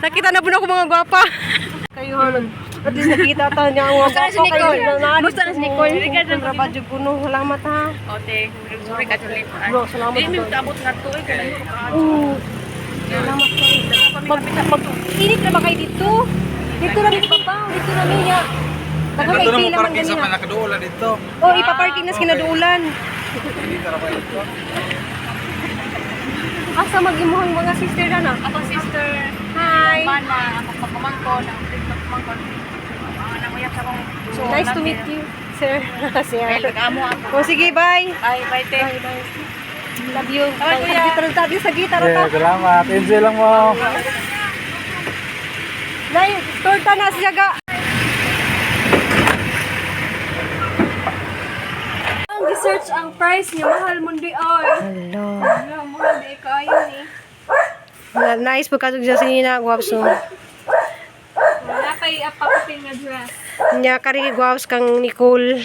Nakita na po na ako mga gwapa. Kayo halang. At least nakita ta niya ang Gusto na si Nicole. Gusto na si Nicole. Rabadyo puno. Salamat ha. Ote, sorry ka tuloy. Bro, salamat. Di mi tabot nga to kay layo ka. Salamat po. Init na ba kayo dito? Dito na dito pa. Dito na niya. Ito na mo parking sa panakaduulan dito. Oh, ipaparking na sa kinaduulan. Hindi ka ba ito? Asa mag-imuhang mga sister na na? Ako sister. Hi. Mana, ako pagpamangko ng pagpamangko. Namuyak sa akong. Nice to meet you, sir. Ay, Sir. nag-amo ako. Oh, sige, bye. Ay, bye te. Bye, bye. Love you. Bye, kuya. Tabi sa gitar Yeah, ito. salamat. Enjoy lang mo. Nay, torta na siya. Ang research ang price niya, mahal mo di ay. Hello. Mahal di kayo ni. Nice po katong siya sinina, guwapso. Wala kay apakapin nga dress. Nya kari guwaps kang Nicole.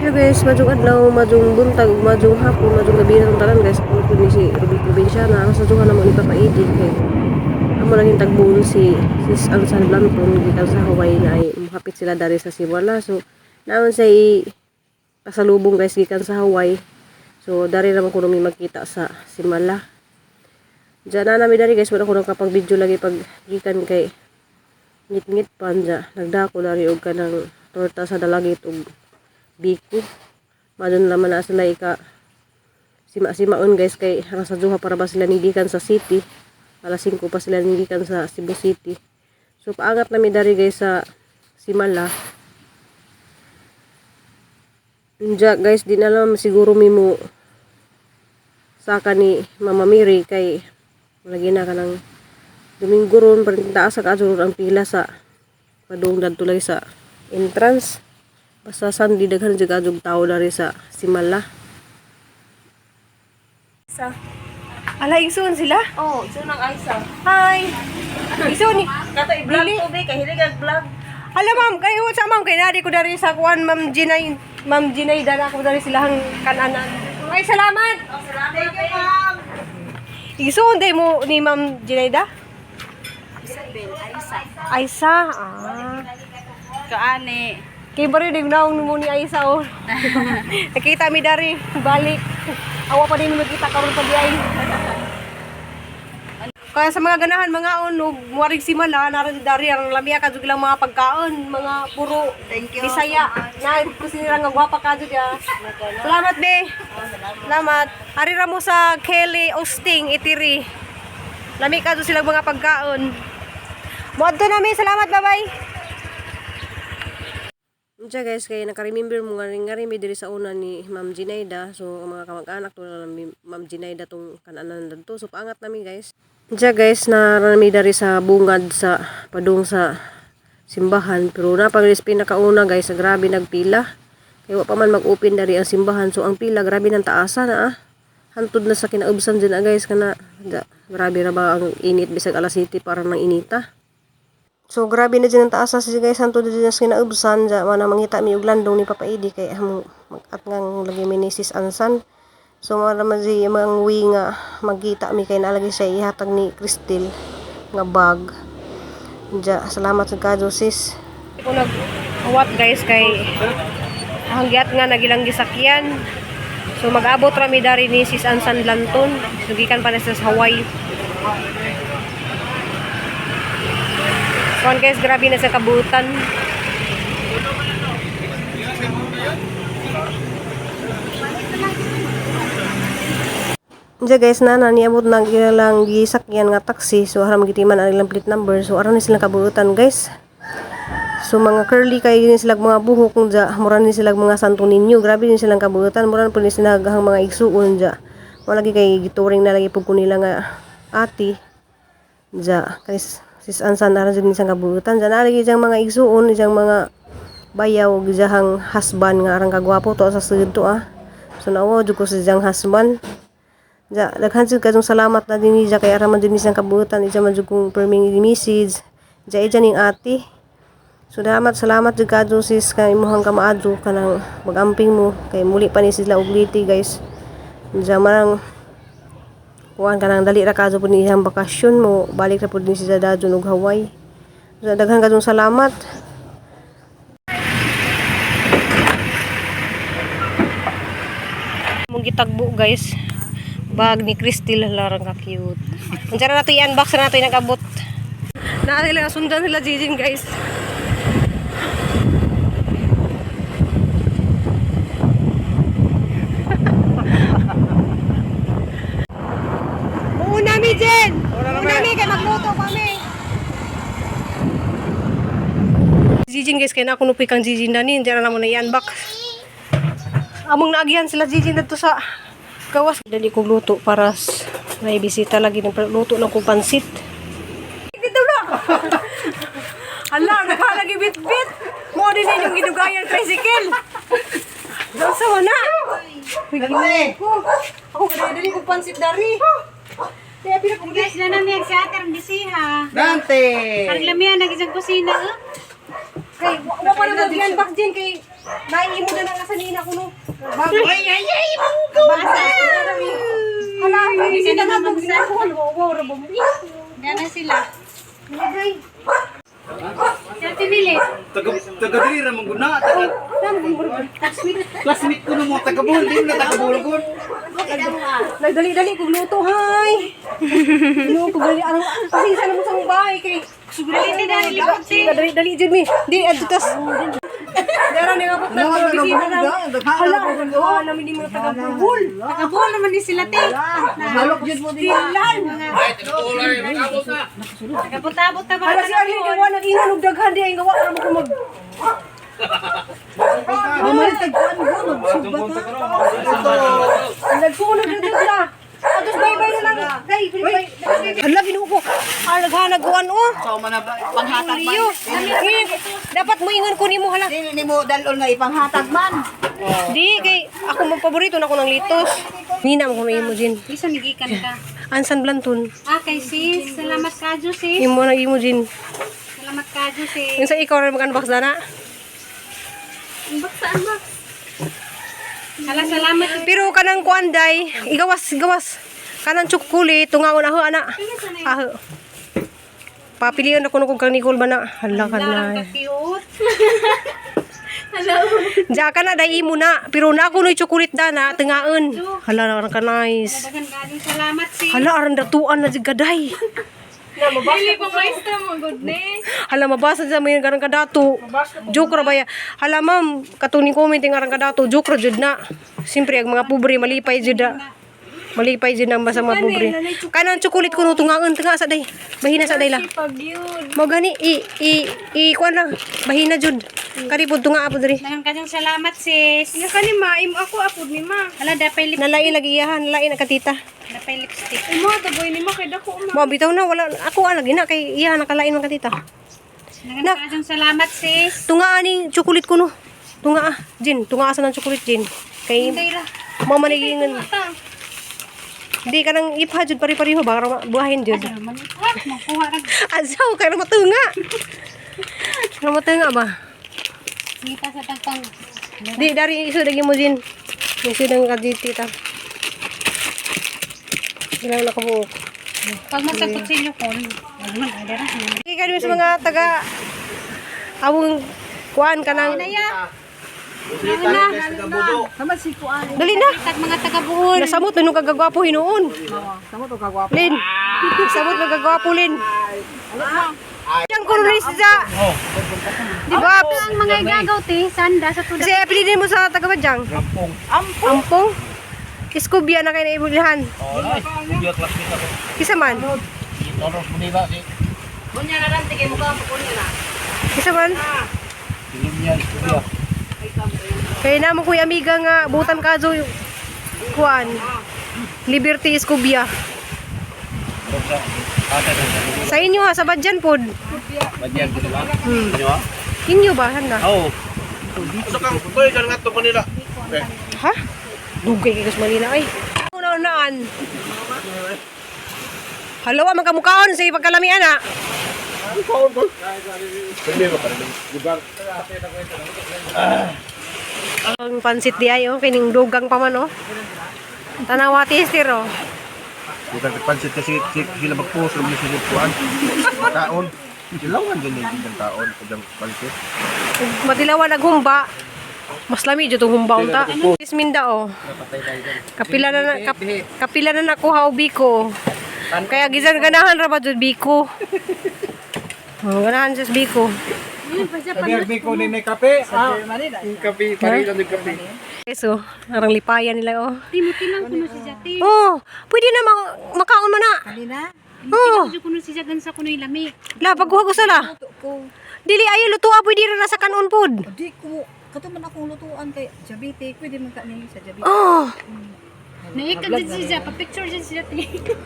Hello guys, majung adlaw, majung buntag, majung hapon, majung gabi na tanan guys. Kung ni si Ruby Provincia na sa duha na mo ni Papa Eddie kay amo lang tagbul si sis ang San Blanton gikan sa Hawaii na ay mahapit sila dari sa Siwala. So naon say pasalubong guys gikan sa Hawaii. So dari naman ko nung magkita sa Simala. Diyan na namin dari guys, wala ko nang kapag video lagi pag gikan kay ngit-ngit pan dya. Nagdako dari og kanang torta sa dalagit og biko. Madon naman na sila ika sima-simaon guys kay hanggang sa duha para ba sila nigikan sa city. Alas 5 pa sila nigikan sa Cebu City. So paangat namin dari guys sa Simala. Diya guys, di na lang siguro mimo sa ni Mama Miri kay lagi na ka ng Domingo ron taas sa kasurod ang pila sa padung dadto sa entrance. Basta Sunday daghan jud adug tao dari sa Simala. Sa. Ala igsoon sila? Oh, so nang Aisa. Hi. Igsoon ni. Kato i-vlog ko be kay hilig ang vlog. Hala ma'am, kayo sa ma'am kay nadi ko dari sa kuan Ma'am Jinay dala ko dari silahang kananan. Ay salamat. Thank you, ma'am. Igsoon day mo ni Ma'am Jinayda? Isabel, Aisa. Aisa. Ah. Kaani. Kay bari dig naong mo ni Aisa oh. Nakita mi dari balik. Awa pa din magkita karon pa diay. Kaya sa mga ganahan mga unog, muwarig Simala naran dari ang lamia kadto lang mga pagkaon, mga puro Bisaya. Na kusinira nga gwapa kadto dia. Salamat be. Salamat. Ari ra mo sa Kelly Osting Itiri. Lami kadto sila mga pagkaon. Moadto na mi, salamat, bye-bye. Diya guys, kaya naka-remember mo nga rin diri sa una ni Ma'am Jinayda. So, ang mga kamag-anak to na Ma'am Jinayda tong kananan to. So, paangat namin guys. Diya guys, narami dari sa bungad sa padung sa simbahan. Pero napag-res pinakauna guys, grabe nagpila. Kaya pa man mag-open dari ang simbahan. So, ang pila, grabe ng taasa na hantod na sa kinaubsan dyan guys. Kana, grabe na ba ang init bisag alas 7 para nang inita. So grabe na dyan ang taas sa guys, hanto na dyan sa kinaubsan dyan, mana mangita mi og landong ni Papa Eddie kay mag-at ngang lagi minisis ansan. So maraman siya mga wi nga magkita mi kay nalagi siya ihatag ni Cristel nga bag. Dyan, salamat sa kadyo sis. Kung nag-awat guys kay hanggiat nga nagilang gisakyan. So mag-abot rami dari ni sis Ansan Lanton, sugikan pa na sa Hawaii. Kuan guys, grabe na sa kabutan. Diya guys, niabot na lang gisakyan nga taxi. So aram gitiman ang ilang plate number. So aram ni silang kabutan guys. So mga curly kay din silang mga buhok dya. Mura ni silang mga Santo Niño. Grabe din silang kabutan. Mura po ni silang mga igsuon dya. Wala kay gituring na lagi po nila nga ati. Dya guys. Sis Ansan na rin isang kabutan. Diyan nalagi isang mga igsuon, isang mga bayaw, isang husband nga arang kagwapo to sa sud to ah. So nawa jud ko sa isang husband. Daghan jud kadtong salamat na din niya kay araman jud isang kabutan, isa man jud kong perming message. Jay dyan yung ate. So salamat jud kadto sis kay imuhang kamaadto kanang magamping mo kay muli pa ni sila ugliti guys. Diyan marang kuan kanang dali ra kadto pud ni iyang bakasyon mo balik ra pud ni sila dadyon og Hawaii. So daghan kadtong salamat. Mong gitagbo guys. Bag ni Crystal larang ka cute. Unsa na nato i-unbox na nato yung nag-abot. Na sila sundan sila Jijin guys. Una mi Jen. Una mi kay magluto kami. Jijin guys kay na ako nupi kang Jijin dani, hindi na namo na i-unbox. Among naagihan sila Jijin dito sa gawas. Dali kong luto para may bisita lagi ng luto lang kong pansit. Dito na! Hala, naghalagi bit-bit! Mo din yung ginugayan tricycle! Daw sa wana! Ako kadali kong pansit dari! Kaya Guys, na namin sa atin ang bisiha. Dante! Ang lamihan, nag-isang kusina. kay wa pa na mag-unbox din kay naiimo na lang sa nina ko no. Ay! Basa. Hala, Hindi ka na magsa ko ano ra bombi. Yan na sila. Nagay. Sa Tibili. Taga-diri ra mong guna. Classmate ko na mo taga-buhol. Di mo na taga-buhol ko. Nagdali-dali kog luto hay. Luto ko gali ano kasi sa mo sa bahay kay Dali likod si. dali jud mi. Di adtas. Dara ni abot na bisita na. Hala, gawa namin di mo taga-buhol. Nakabuhol naman din sila, te. Halok jud mo di. Dilan. Ay, taga-buhol ay mag-abot na. Nakabutabot na ba? Hala si Arlene gawa nang ingon og daghan di ay gawa ra mo ko mag Mamaritag ko ano ba magsubat ha. Nagsunod jud sila. Atos bye-bye na lang. Day, hala ginuko. Naghanag ko ano. So man panghatag man. Iyo. Dapat mo ingon ko nimo hala. Dili nimo dalon nga ipanghatag man. Di kay ako mo paborito na ko ng litos. Nina mo ko imo din. Isa nigikan ka. Ansan blanton. Kay sis. Salamat ka, sis. Imo na imo din. Salamat ka, sis. Yung sa ikaw ra mag-unbox dana. Saan ba? Hala, salamat. Pero kanang kuanday, igawas. Kanang chocolate tungaon aho ana. Aho. Papilion ako kung kang Nicole ba na. Hala ka Larang na. ka cute. Diya ka na, dahil mo na. Pero na ako no'y chocolate dana, tingaon. Hala, arang ka nice. Dagan galing salamat, sis. Hala, arang datuan na gaday. Dili pa maestra mo, goodness. Hala, mabasa dyan mo yung garang kadato. Joke ra ba ya? Hala, ma'am, katuning comment yung garang kadato. Joke ra jud na. Siyempre, ang mga pobre, malipay jud na. Malipay jud na basta mga pobre. Kanang chocolate ko no, tungaon, tunga sa day. Bahina sa day lang. Pag yun. Mo gani, kuan lang. Bahina jud. Karipod tunga apod diri. Dagan ka dyan salamat, sis. Nga kani ma, ako apod ni ma. Hala, dapay lipstick. Nalain lagi iyahan, nalain na katita. Dapay lipstick. Imo to boy ni ma kay dako ma. Mo bitaw na wala ako lagi na kay iyahan nakalain man katita. Dagan ka dyan salamat, sis. Tunga ani chocolate ko no. Tunga Jin, tunga asa ng chocolate Jin. Kay Hindi ra. mo manigingan. Di ka nang ipha jud pari-pariho ba buhahin jud. Makuha ka. Asaw kay na matunga. Na matunga ba? Kita sa tagpang. Di dari isu dagi mo Jin. Isu dang kaditi ta. Ilang nakabuok. Pag masakot sa inyo, Paul. Naman, ada ra. Di ka sa mga taga awong kuan kanang dali na. Tag mga taga-buhol. Nasamot na nung kagagwapo hinuon. Samo to kagwapo. Lin. Samot na kagwapo Lin. Yang kuris sa. Di ba? Ang mga igagaw, te. Sanda sa tuda. Kasi apelidin mo sa taga Badyang. Ampong. Iskubya na kayo na ibulihan. Video classmate ako. Kisa man. Toros mo nila si. Bunya na lang tigay mo ka po na. Kisa man. Ilumya, studio. Kaya naman kuya amiga nga butan kazo kuan. Liberty Iskubya. Sa inyo ha, sa Badyan pod. Badyan ko ba? Inyo ha? Inyo ba handa? Oo. Gusto kang kutoy kan ngadto pa nila. Ha? Dugay kay Gus Manila ay. Una-unaan. Halo, ang magkamukhaon sa ipagkalami ana. Hindi ba pa rin? Lugar. Ang pansit di ay, oh. Kining dugang pa man, oh. Tanawa tistir, oh. Bukan pansit kasi sila magpuso ng mga kuan. Taon. Silawan din yung taon. Kajang pansit. Madilawan naghumba. Mas lami dito itong humba unta. Isminda, oh. Kapila na nakuha o biko. Kaya gizan ganahan ra ba dyan biko. Oh, ganahan siya sa biko. Biko ni may kape. Kape, parilan ng kape. So, arang lipayan nila, oh. Timothy lang kuno si Jati. Oh, pwede na makaon mo na. Kanina, Oh, Medyo kuno si Jagan sa kuno ilami. la, pagkuha ko sala. ko. Dili ayo lutuan, pwede rin nasa kanon pod. Di ko, kato man akong lutuan kay Jabite. Pwede man ka nili sa Jabite. Oh, Naikag din si Jaga, pa-picture din si Jati.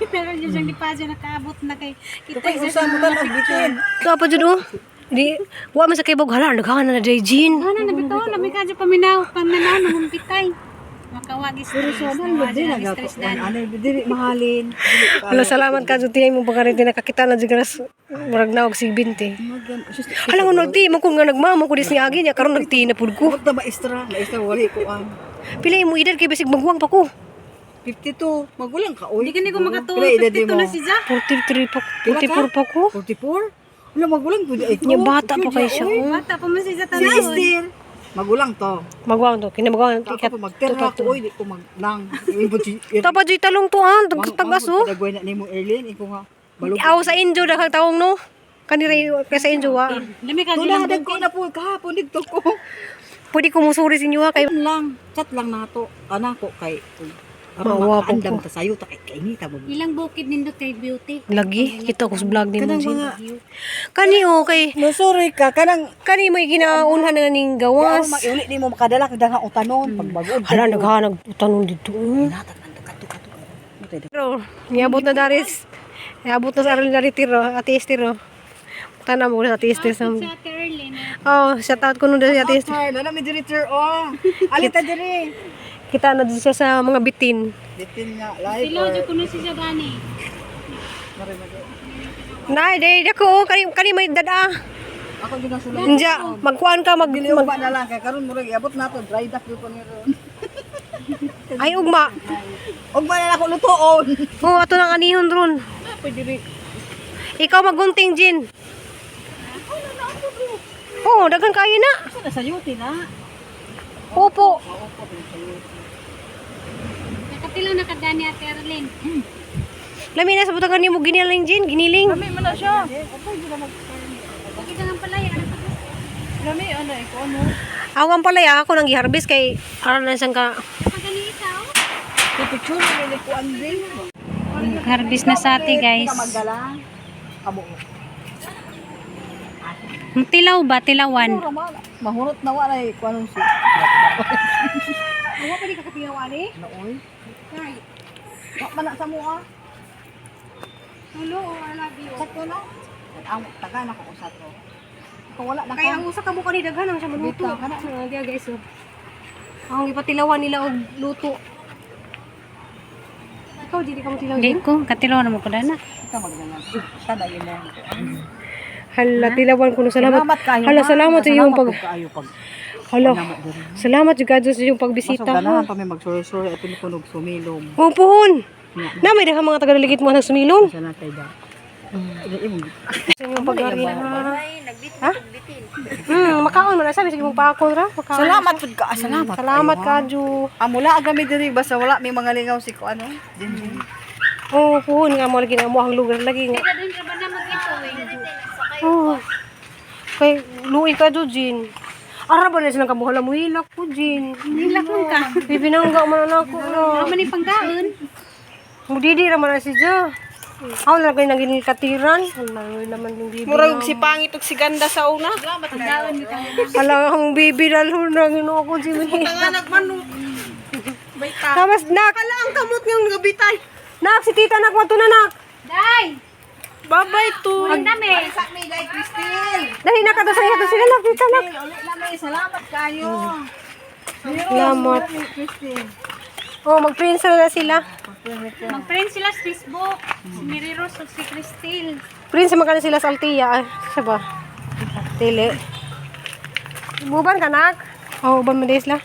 Pero yung siyang lipaja nakaabot na kay kita Kaya usa mo tan og bitin. ito pa dyan, oh. Di, wa man sa kibog, hala, naghahan na Jay Jean. Ano na bitaw, lami ka dyan paminaw, namumpitay. Makawagi stress. Stress dan. Ano, dili mahalin. Hala, salamat ka, Juti, mo pagkariti nakakita na dyan karas, marag na og si Binti. Hala, kung nagti, kung nga nagmamo ko dis ni Agi niya, karon nagti na pud ko. Huwag na maestra wali ko ang Pila mo edad kay basig magwang pa ko. 52. Magulang ka, oy. Hindi ka ni ko makatuwa, Pila edad 52 mo? na si Ja. 43 pa, 44 pa ko. 44? Wala, magulang ko. Nya bata pa kayo siya, oh. Bata pa man si Ja Si tanawon. Esther. Magulang to. Magwang to, kinamagwang. Ako pa magterra ko, oy. Di ko maglang. Tapa dyan talong to, ha? Tagaso. Tagay na ni mo, Erlin. Iko nga. Balog. Aw sa injo daghang taong no. Kanira kay sa injo wa. Lami ka Tula, dyan. ko na po. Kahapon dito ko. Pwede ko musuri sa inyo ha kay Lang. Chat lang na to. Anak ko kay. Mawa po Andam ko. ta sayo. Ta kay kainita mo. Ilang bukid nindot kay beauty. Lagi kita ko sa vlog ni mo Kanang Jin. mga. Kani okay. No, sorry ka. Kanang. Kani may ginaunhan na ning gawas. Uli ni mo makadala. Kadang ang utanon. Pagbagod. Hala naghanag tanong dito. Natak ang kato. Pero niabot na daris. Niabot na sa aral na retiro, Ate Esther. Tanam mo sa Ate Esther sa. Sa Ate Erlyn. Oh, shout out ko nun sa Ate Esther. Ay, nana may director. Oh. Alita diri. Kita na din siya sa mga bitin. Ditin nga. Live. Silo dyan kuno si Jagani. Nay, day dako kani may dada. Ako ginasulat. Inja, magkuan ka mag Giliuba na lang. Kaya karon murag iabot na to. Dry dock yung ron. ay ugma. Og ba na ako lutoon. Oh, ato nang anihon ron. Pwede rin. Ikaw magunting, Jin. Oh, daghang kaya na. Sa sayuti na. Opo. Nakatilaw na kadani Ate Erlyn. Lami na sa butangan niyo mo giniling, Jin. Giniling. Lami man na siya. Bakit ka ng palaya? Lami ano iko ano. Awan pala ya ako nang gi-harvest kay aral na siyang ka. Pagani ikaw. Picture ni ko andin. Harvest na sa ate guys. Magdala. Amo. Tilaw ba? Tilawan. Mahurot na wala ko anong si. Awa pa di ka katiyawan eh. Nooy. Kay. Wa man na sa mo ah. Hello, I love you. Sakto na. Ang taga na ko usat ko. Kung wala na Kaya ang usa ka mo kani daghan ang siya maluto. Kana na dia guys. Oh. Ang ipatilawan nila og luto. Ikaw di ka mo tilaw. Hindi ko. Katilaw na mo ko dana. kita magdala. Tada yun mo. Hala, tilawan ko na salamat. kayo. Hala, salamat sa iyong pag Kayo pag. Hala. Salamat juga sa iyong pagbisita. Masog Ha? ganahan pa may magsuri-suri at pinukunog sumilom. Oh, puhon. Na may daghang mga taga-daligit mo nagsumilong. Sa natay da. Sa inyong pag-ari na. Ha? Makaon mo na sabi sa imong pakon ra. Makaon. Salamat pud ka. Salamat. Salamat ka, Ju. Amula agami diri basta wala may mga lingaw si ko ano. Din. Oh, puhon nga mo lagi na mo ang lugar lagi nga. Kadun ka ba na mag-ito Oh. Kay luoy ka, Ju, Jin. Ara ba na silang kabuhala mo hilak po, Jin. Hilak mo ka. Pipinangga man na ako. Ano man yung pangkaon? Mudidi raman na si Ja. Ako na kayo nang ginikatiran. Ano naman yung bibi. Murag si pangit ug si ganda sa una. Pangkaon mo ka. Hala, ang bibi lalo na ginoo ko si Mimi. Tanganak man no. Baita. Kamas, nak. Kala ang kamot ng gabitay. Nak, si tita nak, wato na nak. Day! Babay to. Ang dami. Sa mi dai Christine. Dali na ka to sa ihato sila nak, tita nak. Ulit na may salamat kayo. Salamat. Christine. Oh, mag-prince na sila. Mag-friend sila sa Facebook. Si Mary Rose at si Cristel. Prince, magkano sila sa Altia? Ay, siya ba? Tili. Buban ka, nak? Oo, uban mo din sila.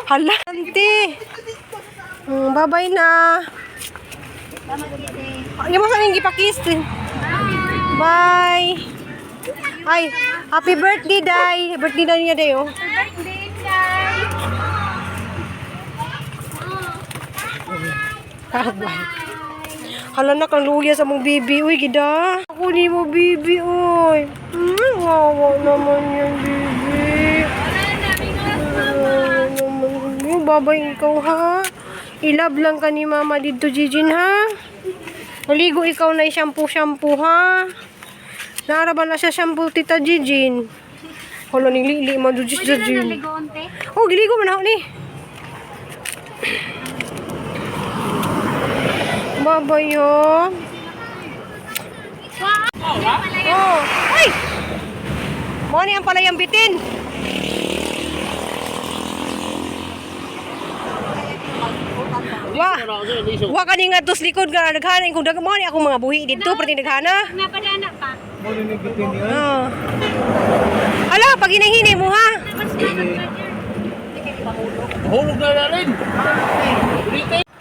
Hala, Alti. Babay na. Yung mga saling gipakis. Bye. Ay, happy birthday, Day. Birthday na niya, Day, oh. Birthday, guys! Hala na kang luya sa mong bibi. Uy, gida. Ako ni mo, bibi, uy. Wawa naman yan, bibi. Babay ikaw, ha? I-love lang ka ni mama dito, Jijin, ha? Maligo ikaw na i-shampoo, ha? Naaraban na siya shampoo, tita Jijin. Hala, ning lili, madujis, Pwede na Jijin. naligoon, te. Oh, giligo man ako ni. Babay, oh. Oh, ay! Mo ni ang palayang bitin. Wa ka ni nga tos likod nga naghana kung dag mo ni ako mga buhi dito perti naghana. Napadana pa. Oh. Ala, pag hinahinay mo ha. Hulog na rin.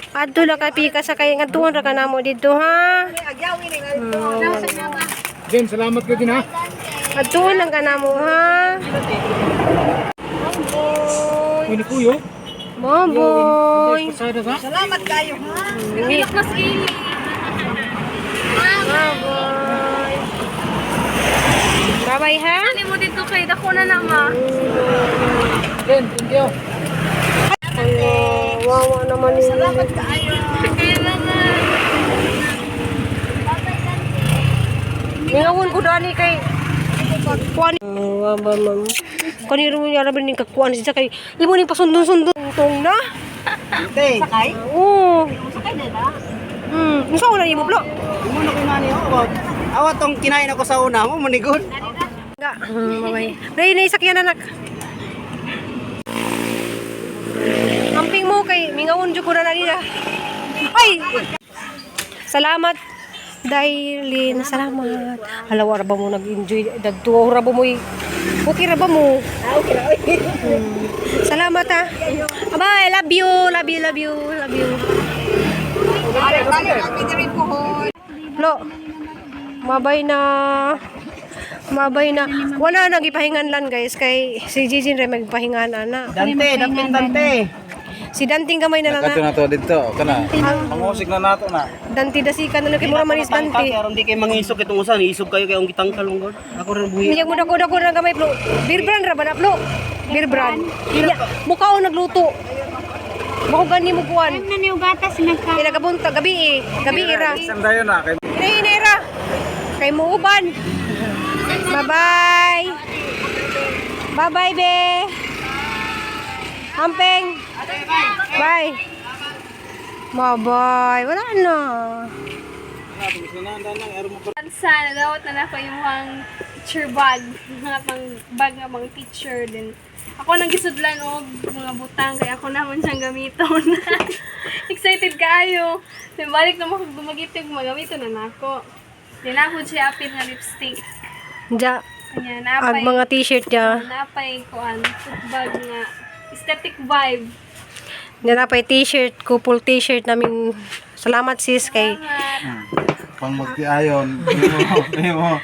Adto la ka pika sa kay ngatuon ra ka namo dito ha. Jen, salamat ka din ha. Adtuon lang ka namo ha. Ini kuyo. Boboy. Salamat kayo, ha? Ilok mas ili. Boboy. Bye ha. Ano mo dito kay dako na nama. Jen, thank you. Ay, wawa naman ni. Salamat kayo. Ngawon ko dani kay kuan. Waba mam. Kaniro mo yara bin kakuan siya kay imo ning pasundon-sundon tong na. Thank. Sakay? Oo. Sakay na na. Unsa wala imo blo? Imo na ko nani ho. Awat tong kinain ako sa una mo manigod. Nga, babay. Ray na isakyan anak. Amping mo kay mingawon jud ko na nila. Ay! Salamat. Dailin, salamat. Halawa ra ba mo nag-enjoy? Dagtuo ra ba mo? Okay ra ba mo? Okay. Salamat ha. Bye, love you, love you, love you, love you. Lo, mabay na. Mabay na. Wala nang ipahingan lang guys kay si Jijin ray magpahingan ana. Dante, Dante. Si Danting gamay na lang Kato ha. na to dito, kana. Pangusig na nato na. Danti dasikan na lang kay mura manis Danti. Aron di kay mangisog itong usan, isog kayo kay ang gitangkal ungod. Ako rin buhi. Iya muda ko na gamay plo. Birbrand ra ba na plo? Birbrand. Iya, mukha ko nagluto. Bako gani mo kuan. Ano ni ugatas nagka. Kaya nagabunta gabi eh. Gabi ira. Isang dayon na kay Hinahinay ra. Kay muuban. Bye-bye. Bye-bye, be. Hampeng. Bye. Bye-bye. Wala na. Sana daw na ako yung mga teacher bag. Mga pang bag nga mga teacher din. Ako nang gisudlan og mga butang kaya ako naman siyang gamiton. Excited kayo. Then balik na mo kung gumagitig magamiton na nako. Dinahod siya apil nga lipstick. Diya. Kanya Ang napay. mga t-shirt niya. Napay kuan food bag nga aesthetic vibe. Diya na pa t-shirt. Couple t-shirt namin. Salamat sis kay. pang magtiayon. Imo.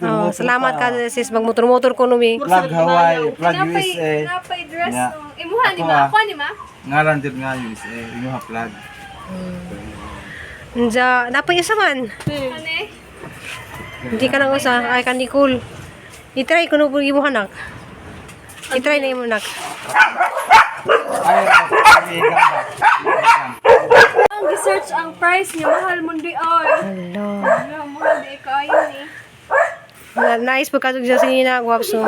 Oh, salamat ka sis. Magmotor-motor ko numi. Flag Hawaii, Flag Napay USA. napay dress Nya. no. Imuha ni Ako, ma? ah. Ako ni ma? Ngaran jud nga USA, inyo ha flag. Diya. Napay isa man. Ano eh? Hindi ka nang usa. Ay ka Nicole. I-try ko nung imo hanak. I-try na imo nak. Ay, Ang research ang price niya mahal mo di ay. Hello. Ano, mahal di kayo ni. Nice po katong sa sinina guwapso.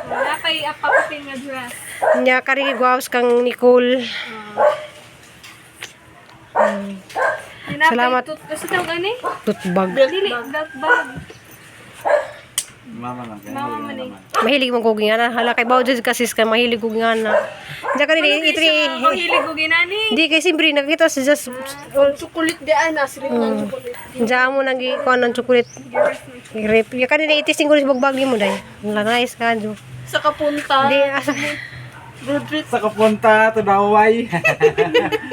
Napay apapapin nga dress. Nya kari guwaps kang Nicole. Salamat. Kasi tawag ani? Tutbag. Dili, belt bag. Mama lang. Kaya Mama huli man na eh. naman. Mahilig mo kuging ana. Hala kay Bawjud kasi ka mahilig kuging ana. Diyan ka Ano rin guys, mahilig ko ginani. Hindi kay simbre nakita sa just Chocolate di ay nasirip ng chocolate. diyan mo nang kuan ng chocolate. Rep. Ya kanina itisting ko sa bagbag mo dai. Wala nice ka jo. Sa kapunta. Di asa. Road trip. Sa kapunta to the Hawaii.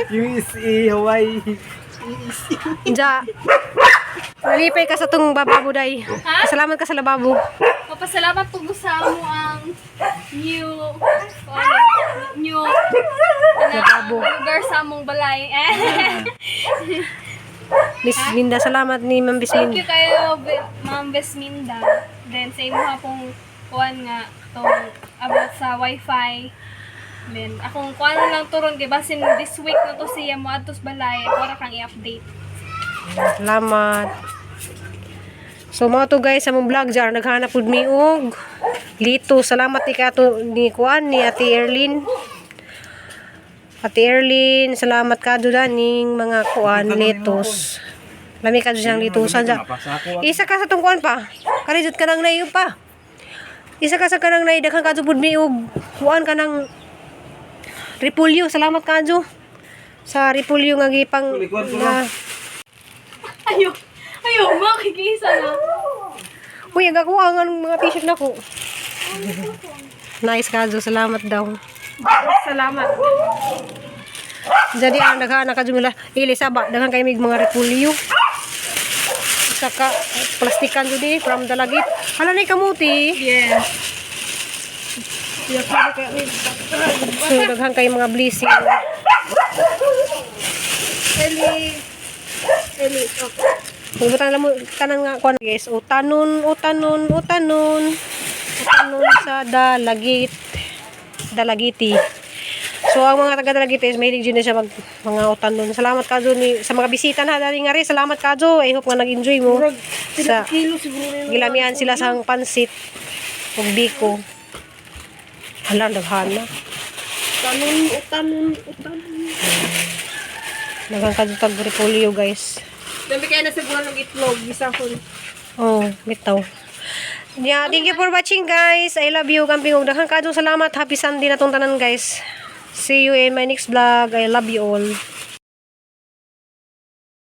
USA, Hawaii. Ja. Nalipay ka sa tong bababo day. Ha? Salamat ka sa lababo. Papasalamat po sa mo ang new Lababo. lugar sa among balay. Miss Linda, salamat ni Ma'am Thank Bismin. you kayo, Ma'am Besminda. Then sa imo ha pong kuan nga tong about sa wifi. Then akong kuan lang turon kay basin this week na to siya mo adtos balay para kang i-update. Salamat. So mga to guys, sa mong vlog jar naghanap pud mi og lito. Salamat ni kato ni kuan ni Ate Erlin. Ate Erlin, salamat ka ning mga kuan litos. Lami ka siyang litusan ja. Isa ka sa tong kuan pa. Kani jud ka nang nayo pa. Isa ka sa kanang nay daghang ka pud mi og kuan ka nang repulyo. Salamat ka sa repulyo nga gipang Kulikon ko na. Ayo, makikisa na. Uy, ang gakuha nga ng mga t-shirt na ko. Nice ka, salamat daw. Salamat. Jadi, ang naghaan ka mula, ilisaba, daghan kayo may mga repulyo. Saka, plastikan di from dalagit. Hala na yung kamuti. Yes. So, daghan kayo mga blessing. Eli, okay. Kung butang mo, tanan nga, kuan guys, utanon sa dalagiti. So, ang mga taga-dalagiti is mahilig dyan na siya mga utanon. Salamat ka sa mga bisita na dali nga rin. Salamat ka I hope nga nag-enjoy mo. Sa gilamihan sila sa pansit ug biko. Hala, daghan na. Utanon. Daghan ka tag repolyo guys. Dami kayo na siguro ng itlog. Bisa ko. Oh, bitaw. Yeah, thank you for watching guys. I love you kamping ug daghang kadto salamat. Happy Sunday na tong tanan guys. See you in my next vlog. I love you all.